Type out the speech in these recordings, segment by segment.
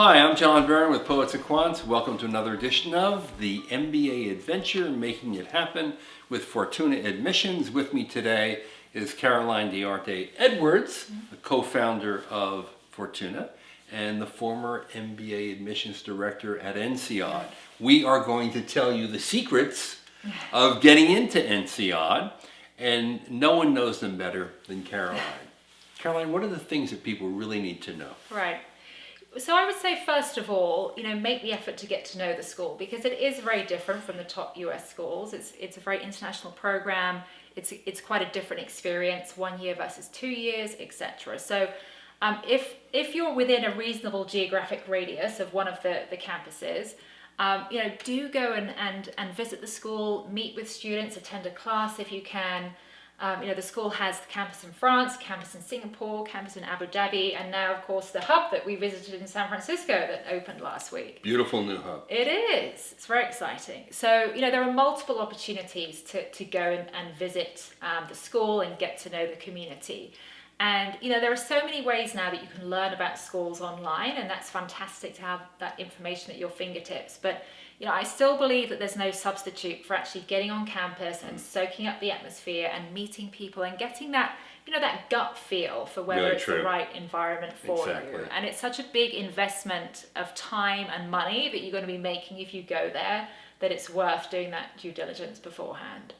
Hi, I'm John Byrne with Poets and Quants. Welcome to another edition of the MBA Adventure, Making It Happen with Fortuna Admissions. With me today is Caroline Diarte Edwards, the co-founder of Fortuna and the former MBA Admissions Director at INSEAD. We are going to tell you the secrets of getting into INSEAD, and no one knows them better than Caroline. Caroline, what are the things that people really need to know? Right. So I would say, first of all, make the effort to get to know the school, because it is very different from the top US schools. It's a very international program. It's quite a different experience, 1 year versus 2 years, etc. So if you're within a reasonable geographic radius of one of the campuses, do go and visit the school, meet with students, attend a class if you can. The school has the campus in France, campus in Singapore, campus in Abu Dhabi, and now, of course, the hub that we visited in San Francisco that opened last week. Beautiful new hub. It is. It's very exciting. So, there are multiple opportunities to go and visit the school and get to know the community. And, there are so many ways now that you can learn about schools online, and that's fantastic to have that information at your fingertips. But I still believe that there's no substitute for actually getting on campus and soaking up the atmosphere and meeting people and getting that, that gut feel for whether Really it's true. the right environment for Exactly. you. And it's such a big investment of time and money that you're going to be making if you go there, that it's worth doing that due diligence beforehand.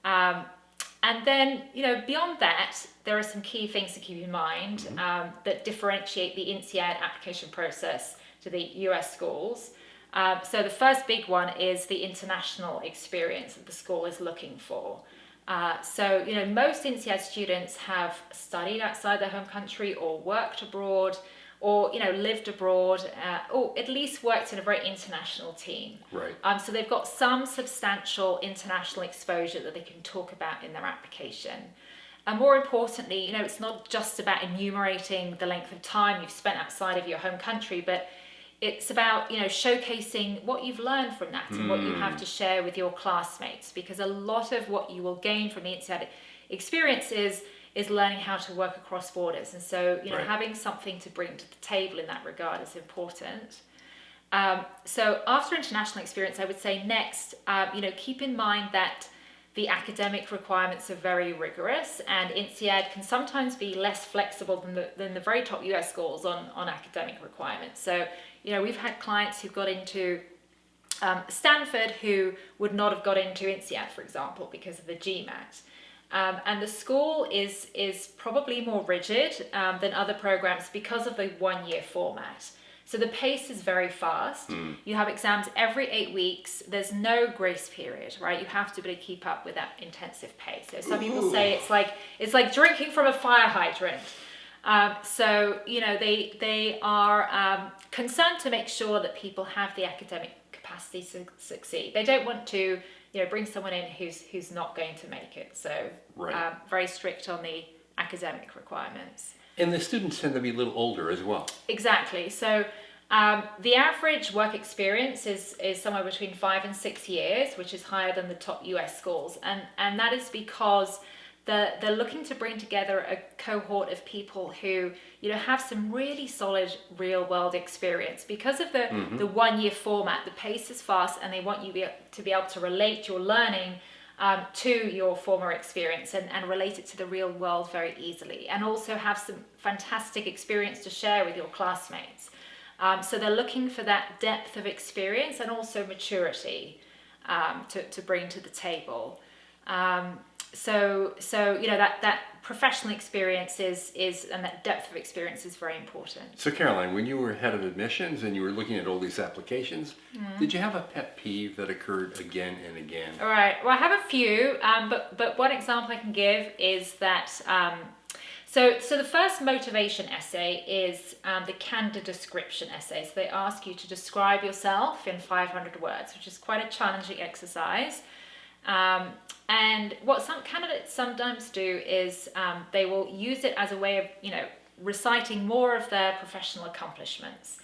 And then, beyond that, there are some key things to keep in mind that differentiate the INSEAD application process to the US schools. So the first big one is the international experience that the school is looking for. So most INSEAD students have studied outside their home country or worked abroad or, lived abroad or at least worked in a very international team. Right. So they've got some substantial international exposure that they can talk about in their application. And more importantly, it's not just about enumerating the length of time you've spent outside of your home country, but it's about, showcasing what you've learned from that and what you have to share with your classmates, because a lot of what you will gain from the INSEAD experience is learning how to work across borders. And so, Right. having something to bring to the table in that regard is important. So after international experience, I would say next, keep in mind that the academic requirements are very rigorous, and INSEAD can sometimes be less flexible than the very top US schools on academic requirements. So, we've had clients who got into Stanford who would not have got into INSEAD, for example, because of the GMAT. And the school is probably more rigid than other programs because of the 1 year format. So the pace is very fast. You have exams every 8 weeks. There's no grace period, right? You have to be able to keep up with that intensive pace. So some people say it's like drinking from a fire hydrant. So they are concerned to make sure that people have the academic capacity to succeed. They don't want to bring someone in who's not going to make it. So Right. very strict on the academic requirements. And the students tend to be a little older as well. Exactly. So the average work experience is somewhere between 5 and 6 years, which is higher than the top US schools. And that is because they're looking to bring together a cohort of people who have some really solid real world experience. Because of the 1 year format, the pace is fast, and they want you to be able to relate your learning to your former experience and relate it to the real world very easily, and also have some fantastic experience to share with your classmates. So they're looking for that depth of experience and also maturity to bring to the table. So that professional experience is and that depth of experience is very important. So Caroline, when you were head of admissions and you were looking at all these applications, did you have a pet peeve that occurred again and again? All right. Well, I have a few, but one example I can give is that. So the first motivation essay is the candid description essay. So they ask you to describe yourself in 500 words, which is quite a challenging exercise. And what some candidates sometimes do is they will use it as a way of, reciting more of their professional accomplishments.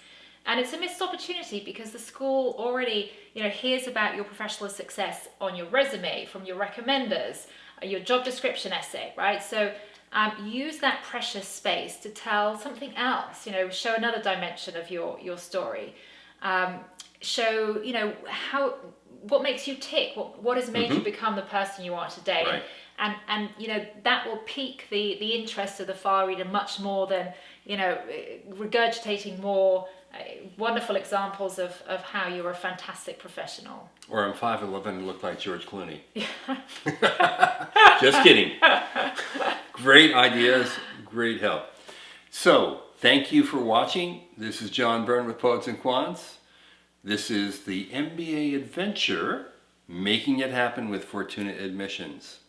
And it's a missed opportunity because the school already, hears about your professional success on your resume, from your recommenders, your job description essay, right? So use that precious space to tell something else, you know, show another dimension of your story. Show, you know, what makes you tick, what has made you become the person you are today. Right. And you know, that will pique the interest of the file reader much more than, you know, regurgitating more wonderful examples of how you're a fantastic professional. Or I'm 5'11" and look like George Clooney. Just kidding. Great ideas, great help. So, thank you for watching. This is John Byrne with Poets and Quants. This is the MBA adventure, Making It Happen with Fortuna Admissions.